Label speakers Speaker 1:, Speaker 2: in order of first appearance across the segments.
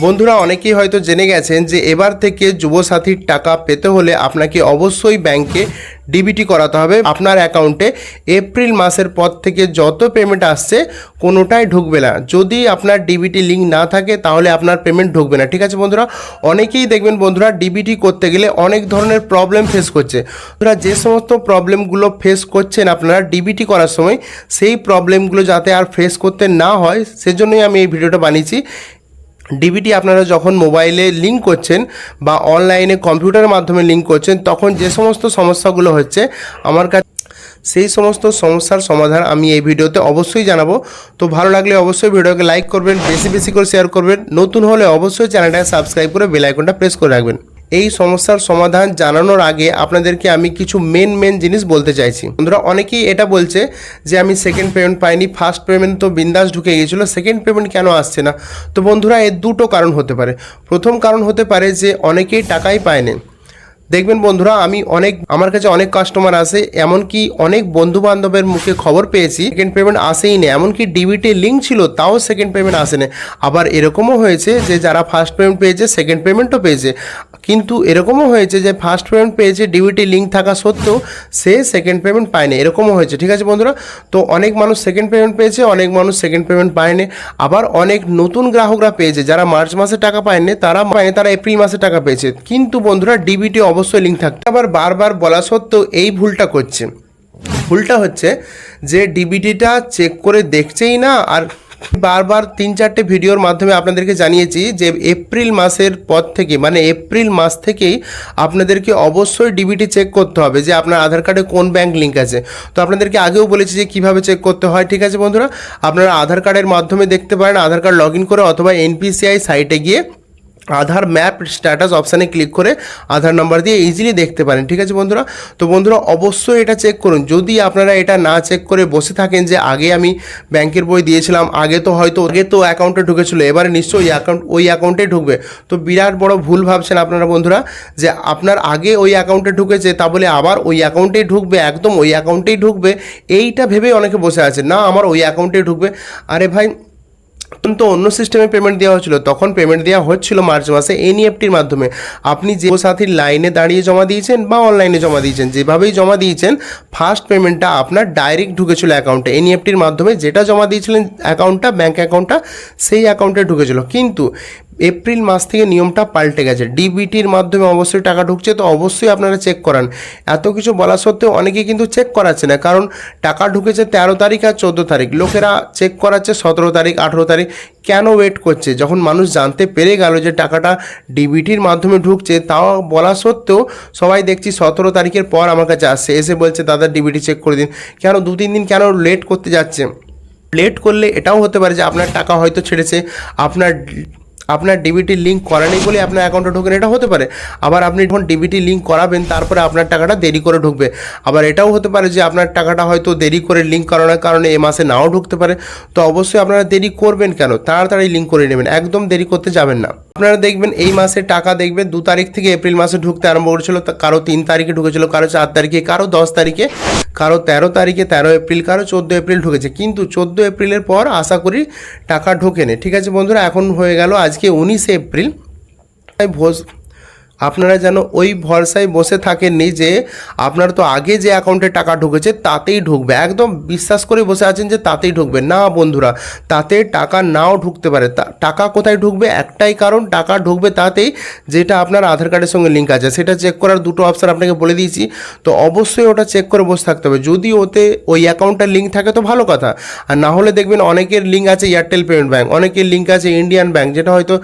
Speaker 1: বন্ধুরা অনেকেই হয়তো জেনে গেছেন যে এবার থেকে যুবসাথীর টাকা পেতে হলে আপনাকে অবশ্যই ব্যাংকে ডিবিটি করাতে হবে আপনার অ্যাকাউন্টে। এপ্রিল মাসের পর থেকে যত পেমেন্ট আসছে কোনোটাই ঢুকবে না। যদি আপনার ডিবিটি লিঙ্ক না থাকে তাহলে আপনার পেমেন্ট ঢুকবে না। ঠিক আছে বন্ধুরা, অনেকেই দেখবেন বন্ধুরা ডিবিটি করতে গেলে অনেক ধরনের প্রবলেম ফেস করছে। বন্ধুরা যে সমস্ত প্রবলেমগুলো ফেস করছেন আপনারা ডিবিটি করার সময়, সেই প্রবলেমগুলো যাতে আর ফেস করতে না হয় সেজন্যই আমি এই ভিডিওটা বানিয়েছি। ডিবিটি আপনারা যখন মোবাইলে লিঙ্ক করছেন বা অনলাইনে কম্পিউটারের মাধ্যমে লিঙ্ক করছেন তখন যে সমস্ত সমস্যাগুলো হচ্ছে আমার কাছে সেই সমস্ত সমস্যার সমাধান আমি এই ভিডিওতে অবশ্যই জানাবো। তো ভালো লাগলে অবশ্যই ভিডিওকে লাইক করবেন, বেশি বেশি করে শেয়ার করবেন, নতুন হলে অবশ্যই চ্যানেলটাকে সাবস্ক্রাইব করে বেল আইকনটা প্রেস করে রাখবেন। এই সমস্যার সমাধান জানানোর আগে আপনাদেরকে আমি কিছু মেন জিনিস বলতে চাইছি। বন্ধুরা অনেকেই এটা বলছে যে আমি সেকেন্ড পেমেন্ট পাইনি, ফার্স্ট পেমেন্ট তো বিন্দাস ঢুকে গিয়েছিলো, সেকেন্ড পেমেন্ট কেন আসছে না? তো বন্ধুরা এর দুটো কারণ হতে পারে। প্রথম কারণ হতে পারে যে অনেকেই টাকাই পায়নি। দেখবেন বন্ধুরা আমার কাছে অনেক কাস্টমার আসে, এমনকি অনেক বন্ধু বান্ধবের মুখে খবর পেয়েছি সেকেন্ড পেমেন্ট আসেই না, এমনকি ডিবিটি লিঙ্ক ছিল তাও সেকেন্ড পেমেন্ট আসে না। আবার এরকমও হয়েছে যে যারা ফার্স্ট পেমেন্ট পেয়েছে সেকেন্ড পেমেন্টও পেয়েছে, কিন্তু এরকমও হয়েছে যে ফার্স্ট পেমেন্ট পেয়েছে ডিবিটি লিঙ্ক থাকা সত্ত্বেও সে সেকেন্ড পেমেন্ট পায়নি, এরকমও হয়েছে। ঠিক আছে বন্ধুরা, তো অনেক মানুষ সেকেন্ড পেমেন্ট পেয়েছে, অনেক মানুষ সেকেন্ড পেমেন্ট পায়নি। আবার অনেক নতুন গ্রাহকরা পেয়েছে যারা মার্চ মাসে টাকা পায়নি, তারা এপ্রিল মাসে টাকা পেয়েছে। কিন্তু বন্ধুরা ডিবিটি অবশ্যই লিঙ্ক থাকতে, আবার বারবার বলা সত্ত্বেও এই ভুলটা করছে। ভুলটা হচ্ছে যে ডিবিটিটা চেক করে দেখছেই না। আর বারবার 3-4টে ভিডিওর মাধ্যমে আপনাদেরকে জানিয়েছি যে এপ্রিল মাসের পর থেকে মানে এপ্রিল মাস থেকেই আপনাদেরকে অবশ্যই ডিবিটি চেক করতে হবে যে আপনার আধার কার্ডে কোন ব্যাংক লিঙ্ক আছে। তো আপনাদেরকে আগেও বলেছি যে কিভাবে চেক করতে হয়। ঠিক আছে বন্ধুরা, আপনারা আধার কার্ডের মাধ্যমে দেখতে পারেন, আধার কার্ড লগ ইন করে অথবা এনপিসিআই সাইটে গিয়ে আধার ম্যাপ স্ট্যাটাস অপশানে ক্লিক করে আধার নাম্বার দিয়ে ইজিলি দেখতে পারেন। ঠিক আছে বন্ধুরা, তো বন্ধুরা অবশ্যই এটা চেক করুন। যদি আপনারা এটা না চেক করে বসে থাকেন যে আগে আমি ব্যাংকের বই দিয়েছিলাম, আগে তো অ্যাকাউন্টে ঢুকেছিল, এবারে নিশ্চয়ই ওই অ্যাকাউন্টেই ঢুকবে, তো বিরাট বড় ভুল ভাবছেন আপনারা বন্ধুরা যে আপনার আগে ওই অ্যাকাউন্টে ঢুকেছে তা বলে আবার ওই অ্যাকাউন্টেই ঢুকবে, একদম ওই অ্যাকাউন্টেই ঢুকবে এইটা ভেবেই অনেকে বসে আছে, না আমার ওই অ্যাকাউন্টেই ঢুকবে। আরে ভাই, তো অন্য সিস্টেমে পেমেন্ট দেওয়া হচ্ছিল, তখন পেমেন্ট দেওয়া হচ্ছিল মার্চ মাসে এনইএফটির মাধ্যমে। আপনি যে সাথীর লাইনে দাঁড়িয়ে জমা দিয়েছেন বা অনলাইনে জমা দিয়েছেন, যেভাবেই জমা দিয়েছেন ফার্স্ট পেমেন্টটা আপনার ডাইরেক্ট ঢুকেছিল অ্যাকাউন্টে এনইএফটির মাধ্যমে। যেটা জমা দিয়েছিলেন অ্যাকাউন্টটা, ব্যাঙ্ক অ্যাকাউন্টটা, সেই অ্যাকাউন্টে ঢুকেছিল। কিন্তু এপ্রিল মাস থেকে নিয়মটা পাল্টে গেছে, ডিবিটির মাধ্যমে অবশ্যই টাকা ঢুকছে, তো অবশ্যই আপনারা চেক করান। এত কিছু বলা সত্ত্বেও অনেকে কিন্তু চেক করাচ্ছে না, কারণ টাকা ঢুকেছে 13 তারিখ আর 14 তারিখ, লোকেরা চেক করাচ্ছে 17 তারিখ 18 তারিখ। কেন ওয়েট করছে? যখন মানুষ জানতে পেরে গেল যে টাকাটা ডিবিটির মাধ্যমে ঢুকছে, তাও বলা সত্ত্বেও সবাই দেখছি 17 তারিখের পর আমার কাছে আসছে, এসে বলছে দাদা ডিবিটি চেক করে দিন। কেন 2-3 দিন কেন লেট করতে যাচ্ছে? লেট করলে এটাও হতে পারে যে আপনার টাকা হয়তো ছেড়েছে, আপনার ডিবিটি লিঙ্ক করা নেই বলে আপনার অ্যাকাউন্টে ঢোকেন, এটা হতে পারে। আবার আপনি যখন ডিবিটি লিঙ্ক করাবেন তারপরে আপনার টাকাটা দেরি করে ঢুকবে। আবার এটাও হতে পারে যে আপনার টাকাটা হয়তো দেরি করে লিঙ্ক করানোর কারণে এ মাসে নাও ঢুকতে পারে। তো অবশ্যই আপনারা দেরি করবেন কেন, তাড়াতাড়ি লিঙ্ক করে নেবেন, একদম দেরি করতে যাবেন না। আপনারা দেখবেন এই মাসে টাকা দেখবেন 2 তারিখ থেকে এপ্রিল মাসে ঢুকতে আরম্ভ করেছিল, কারো 3 তারিখে ঢুকেছিল, কারো 4 তারিখে, কারো 10 তারিখে, কারো 13 তারিখে, 13 এপ্রিল, কারো 14 এপ্রিল ঢুকেছে। কিন্তু 14 এপ্রিলের পর আশা করি টাকা ঢোকেনি। ঠিক আছে বন্ধুরা, এখন হয়ে গেল আজকে 19 এপ্রিল। আপনারা যেন ওই ভরসায় বসে থাকেননি যে আপনার তো আগে যে অ্যাকাউন্টে টাকা ঢুকেছে তাতেই ঢুকবে, একদম বিশ্বাস করে বসে আছেন যে তাতেই ঢুকবে। না বন্ধুরা, তাতে টাকা নাও ঢুকতে পারে। টাকা কোথায় ঢুকবে? একটাই কারণ, টাকা ঢুকবে তাতেই যেটা আপনার আধার কার্ডের সঙ্গে লিঙ্ক আছে। সেটা চেক করার দুটো অপশান আপনাকে বলে দিয়েছি, তো অবশ্যই ওটা চেক করে বসে থাকতে হবে। যদি ওতে ওই অ্যাকাউন্টটার লিঙ্ক থাকে তো ভালো কথা, আর না হলে দেখবেন অনেকের লিঙ্ক আছে এয়ারটেল পেমেন্ট ব্যাঙ্ক, অনেকের লিঙ্ক আছে ইন্ডিয়ান ব্যাঙ্ক, যেটা হয়তো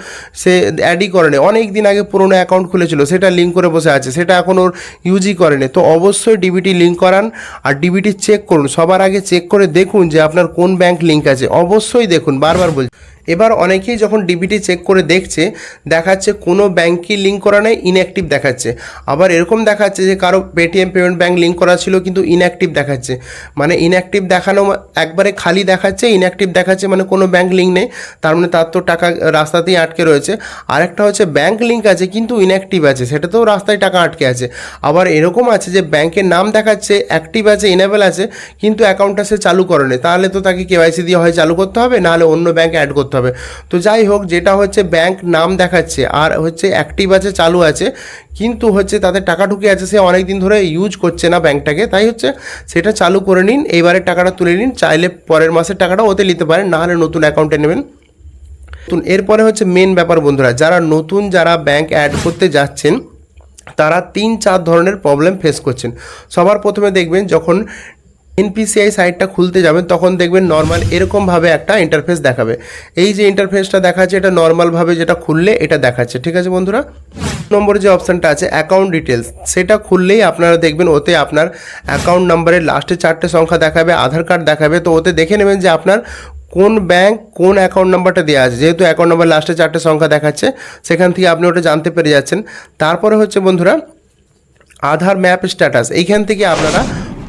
Speaker 1: সে অ্যাডই করেনি, অনেক দিন আগে পুরোনো অ্যাকাউন্ট খুলেছিল, সেটা লিঙ্ক করে বসে আছে, সেটা এখন ওর ইউজই করেনি। তো অবশ্যই ডিবিটি লিঙ্ক করান আর ডিবিটি চেক করুন। সবার আগে চেক করে দেখুন যে আপনার কোন ব্যাঙ্ক লিঙ্ক আছে, অবশ্যই দেখুন, বারবার বলছি। এবার অনেকেই যখন ডিবিটি চেক করে দেখছে, দেখাচ্ছে কোনো ব্যাঙ্কই লিঙ্ক করা নেই, ইনঅ্যাক্টিভ দেখাচ্ছে। আবার এরকম দেখাচ্ছে যে কারো পেটিএম পেমেন্ট ব্যাঙ্ক লিঙ্ক করা ছিল কিন্তু ইনঅ্যাক্টিভ দেখাচ্ছে। মানে ইনঅ্যাক্টিভ দেখানো একবারে খালি দেখাচ্ছে, ইনঅ্যাক্টিভ দেখাচ্ছে মানে কোনো ব্যাঙ্ক লিঙ্ক নেই, তার মানে তার তো টাকা রাস্তাতেই আটকে রয়েছে। আরেকটা হচ্ছে ব্যাঙ্ক লিঙ্ক আছে কিন্তু ইনঅ্যাক্টিভ আছে, সেটাতেও রাস্তায় টাকা আটকে আছে। আবার এরকম আছে যে ব্যাঙ্কের নাম দেখাচ্ছে অ্যাক্টিভ আছে, ইনেবল আছে, কিন্তু অ্যাকাউন্টটা সে চালু করেনি, তাহলে তো তাকে কেওয়াইসি দিয়ে হয় চালু করতে হবে, নাহলে অন্য ব্যাঙ্কে অ্যাড করতে হবে। হবে। তো যাই হোক, যেটা হচ্ছে ব্যাংক নাম দেখাচ্ছে আর হচ্ছে অ্যাক্টিভ আছে, চালু আছে, কিন্তু হচ্ছে তাদের টাকা ঢুকে আছে, সে অনেক দিন ধরে ইউজ করছে না ব্যাংকটাকে, তাই হচ্ছে সেটা চালু করে নিন, এইবারের টাকাটা তুলে নিন, চাইলে পরের মাসের টাকাটা ওতে নিতে পারেন, না হলে নতুন অ্যাকাউন্টে নেবেন। এরপরে হচ্ছে মেন ব্যাপার বন্ধুরা, যারা ব্যাংক অ্যাড করতে যাচ্ছেন তারা 3-4 ধরনের প্রবলেম ফেস করছেন। সবার প্রথমে দেখবেন যখন এনপিসিআই সাইটটা খুলতে যাবেন তখন দেখবেন নর্মাল এরকমভাবে একটা ইন্টারফেস দেখাবে। এই যে ইন্টারফেসটা দেখাচ্ছে এটা নর্মালভাবে যেটা খুললে এটা দেখাচ্ছে, ঠিক আছে বন্ধুরা। নম্বরে যে অপশানটা আছে অ্যাকাউন্ট ডিটেলস, সেটা খুললেই আপনারা দেখবেন ওতে আপনার অ্যাকাউন্ট নাম্বারের লাস্টে 4টে সংখ্যা দেখাবে, আধার কার্ড দেখাবে। তো ওতে দেখে নেবেন যে আপনার কোন ব্যাংক কোন অ্যাকাউন্ট নাম্বারটা দেওয়া আছে, যেহেতু অ্যাকাউন্ট নাম্বার লাস্টে 4টে সংখ্যা দেখাচ্ছে সেখান থেকে আপনি ওটা জানতে পেরে যাচ্ছেন। তারপরে হচ্ছে বন্ধুরা আধার ম্যাপ স্ট্যাটাস, এইখান থেকে আপনারা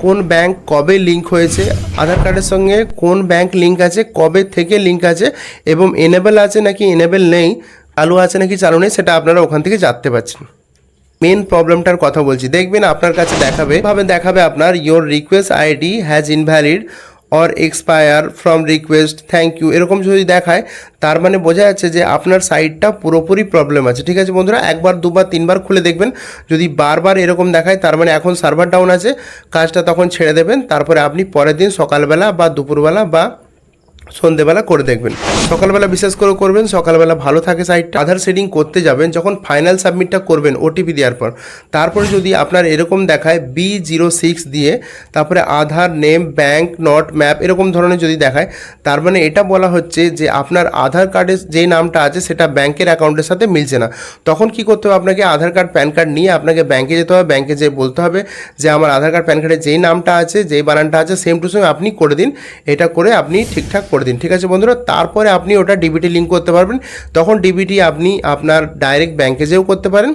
Speaker 1: কোন ব্যাংক কবে লিঙ্ক হয়েছে, আধার কার্ডের সঙ্গে কোন ব্যাংক লিঙ্ক আছে, কবে থেকে লিঙ্ক আছে এবং এনেবেল আছে নাকি এনেবেল নেই, চালু আছে নাকি চালু নেই, সেটা আপনারা ওখান থেকে জানতে পারছেন। মেন প্রবলেমটার কথা বলছি, দেখবেন আপনার কাছে দেখাবে আপনার your request ID has invalid or expire from request thank you, এরকম যদি দেখায় তার মানে বোঝা যাচ্ছে যে আপনার সাইটটা পুরোপুরি প্রবলেম আছে, ঠিক আছে বন্ধুরা। একবার, দুবার, তিনবার খুলে দেখবেন, যদি বারবার এরকম দেখায় তার মানে এখন সার্ভার ডাউন আছে, কাজটা তখন ছেড়ে দেবেন। তারপরে আপনি পরের দিন সকালবেলা বা দুপুরবেলা বা সন্ধেবেলা করে দেখবেন। সকালবেলা বিশেষ করে করবেন, সকালবেলা ভালো থাকে সাইটটা। আধার সেটিং করতে যাবেন যখন ফাইনাল সাবমিটটা করবেন ওটিপি দেওয়ার পর, তারপরে যদি আপনার এরকম দেখায় B06 দিয়ে তারপরে আধার নেম ব্যাংক নট ম্যাপ এরকম ধরনের যদি দেখায়, তার মানে এটা বলা হচ্ছে যে আপনার আধার কার্ডের যেই নামটা আছে সেটা ব্যাংকের অ্যাকাউন্টের সাথে মিলছে না। তখন কি করতে হবে, আপনাকে আধার কার্ড প্যান কার্ড নিয়ে আপনাকে ব্যাংকে যেতে হবে, ব্যাংকে যেয়ে বলতে হবে যে আমার আধার কার্ড প্যান কার্ডে যেই নামটা আছে যেই বানানটা আছে সেম টু সেম আপনি করে দিন, এটা করে আপনি ঠিকঠাক করে দিন, ঠিক আছে বন্ধুরা। তারপরে আপনি ওটা ডিবিটি লিঙ্ক করতে পারবেন, তখন ডিবিটি আপনি আপনার ডাইরেক্ট ব্যাংকে যেও করতে পারেন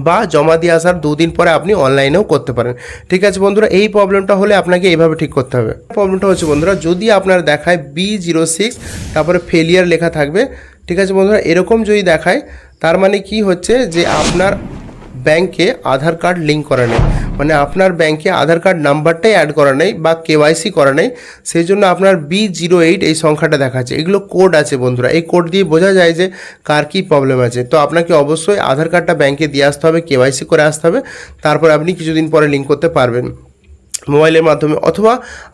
Speaker 1: বা জমা দিয়ে আসার 2 দিন পরে আপনি অনলাইনেও করতে পারেন, ঠিক আছে বন্ধুরা। এই প্রবলেমটা হলে আপনাকে এইভাবে ঠিক করতে হবে। প্রবলেমটা হচ্ছে বন্ধুরা, যদি আপনার দেখায় B06 তারপরে ফেলিয়ার লেখা থাকবে, ঠিক আছে বন্ধুরা, এরকম যদি দেখায় তার মানে কি হচ্ছে যে আপনার ব্যাংকে আধার কার্ড লিঙ্ক করা নেই, মানে আপনার ব্যাংকে আধার কার্ড নাম্বারটাই অ্যাড করা নেই বা কেওয়াইসি করা নেই, সেই জন্য আপনার B08 এই সংখ্যাটা দেখাচ্ছে। এগুলো কোড আছে বন্ধুরা, এই কোড দিয়ে বোঝা যায় যে কার কী প্রবলেম আছে। তো আপনাকে অবশ্যই আধার কার্ডটা ব্যাংকে দিয়ে আসতে হবে, কেওয়াইসি করে আসতে হবে, তারপর আপনি কিছুদিন পরে লিঙ্ক করতে পারবেন মোবাইলের মাধ্যমে, অথবা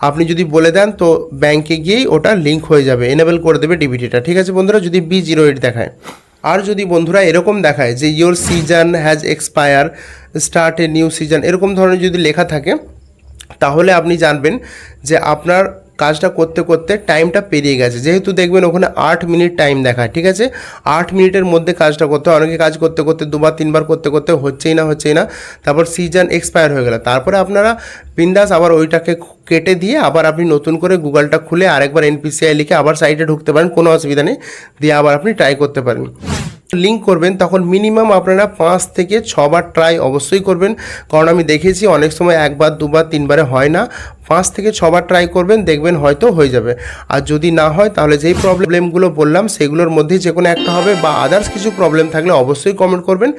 Speaker 1: আপনি যদি বলে দেন তো ব্যাংকে গিয়েই ওটা লিঙ্ক হয়ে যাবে, এনেবেল করে দেবে ডিবিটিটা, ঠিক আছে বন্ধুরা, যদি B08 দেখায়। আর যদি বন্ধুরা এরকম দেখায় যে your season has expire start a new season এরকম ধরনের যদি লেখা থাকে, তাহলে আপনি জানবেন যে আপনার কাজটা করতে করতে টাইমটা পেরিয়ে গেছে। যেহেতু দেখবেন ওখানে 8 মিনিট টাইম দেখায়, ঠিক আছে, 8 মিনিটের মধ্যে কাজটা করতে হয়। অনেকে কাজ করতে করতে 2বার 3বার করতে করতে হচ্ছেই না, তারপর সিজন এক্সপায়ার হয়ে গেল, তারপরে আপনারা বিন্দাস আবার ওইটাকে কেটে দিয়ে আবার আপনি নতুন করে গুগলটা খুলে আরেকবার এনপিসিআই লিখে আবার সাইটে ঢুকতে পারেন, কোনো অসুবিধা নেই, দিয়ে আবার আপনি ট্রাই করতে পারেন। লিঙ্ক করবেন তখন মিনিমাম আপনারা 5 থেকে 6বার ট্রাই অবশ্যই করবেন, কারণ আমি দেখেছি অনেক সময় 1বার 2বার 3বারে হয় না, 5 থেকে 6বার ট্রাই করবেন, দেখবেন হয়তো হয়ে যাবে। আর যদি না হয় তাহলে যেই প্রবলেমগুলো বললাম সেগুলোর মধ্যেই যে কোনো একটা হবে, বা আদার্স কিছু প্রবলেম থাকলে অবশ্যই কমেন্ট করবেন।